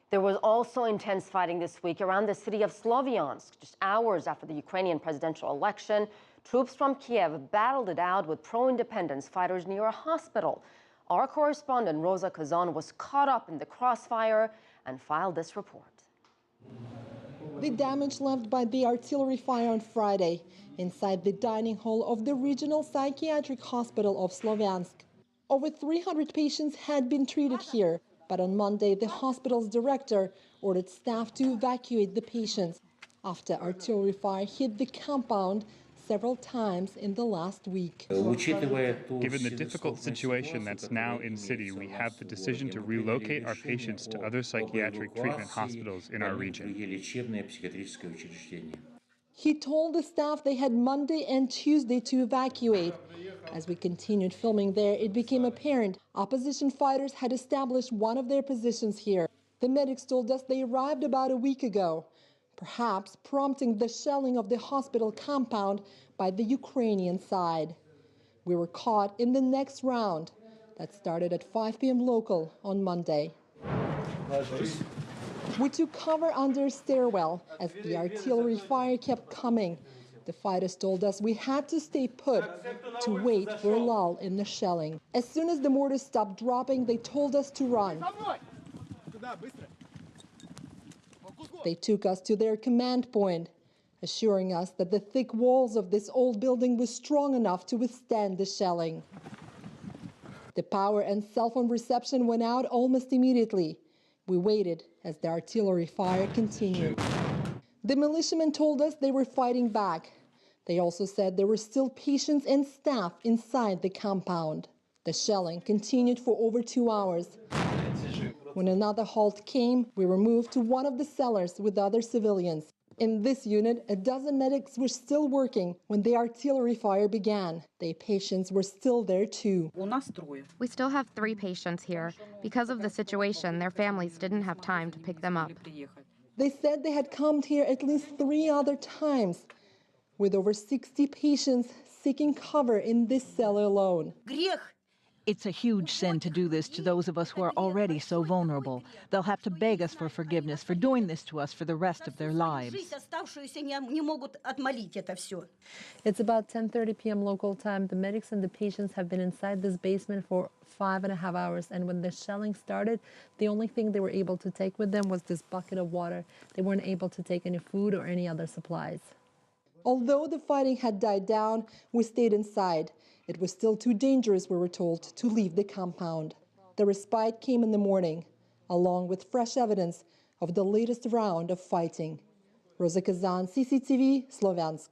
There was also intense fighting this week around the city of Sloviansk. Just hours after the Ukrainian presidential election, troops from Kiev battled it out with pro-independence fighters near a hospital. Our correspondent Rosa Kazan was caught up in the crossfire and filed this report. The damage left by the artillery fire on Friday inside the dining hall of the regional psychiatric hospital of Sloviansk. Over 300 patients had been treated here, but on Monday the hospital's director ordered staff to evacuate the patients after artillery fire hit the compound several times in the last week. Given the difficult situation that's now in city, we have the decision to relocate our patients to other psychiatric treatment hospitals in our region. He told the staff they had Monday and Tuesday to evacuate. As we continued filming there, it became apparent opposition fighters had established one of their positions here. The medics told us they arrived about a week ago, perhaps prompting the shelling of the hospital compound by the Ukrainian side. We were caught in the next round that started at 5 p.m. local on Monday. We took cover under a stairwell as the artillery fire kept coming. The fighters told us we had to stay put to wait for a lull in the shelling. As soon as the mortars stopped dropping, they told us to run. They took us to their command point, assuring us that the thick walls of this old building were strong enough to withstand the shelling. The power and cell phone reception went out almost immediately. We waited as the artillery fire continued. The militiamen told us they were fighting back. They also said there were still patients and staff inside the compound. The shelling continued for over 2 hours. When another halt came, we were moved to one of the cellars with other civilians. In this unit, a dozen medics were still working when the artillery fire began. Their patients were still there too. We still have 3 patients here. Because of the situation, their families didn't have time to pick them up. They said they had come here at least 3 other times, with over 60 patients seeking cover in this cell alone. It's a huge sin to do this to those of us who are already so vulnerable. They'll have to beg us for forgiveness for doing this to us for the rest of their lives. It's about 10:30 p.m. local time. The medics and the patients have been inside this basement for 5.5 hours. And when the shelling started, the only thing they were able to take with them was this bucket of water. They weren't able to take any food or any other supplies. Although the fighting had died down, we stayed inside. It was still too dangerous, we were told, to leave the compound. The respite came in the morning, along with fresh evidence of the latest round of fighting. Rosa Kazan, CCTV, Sloviansk.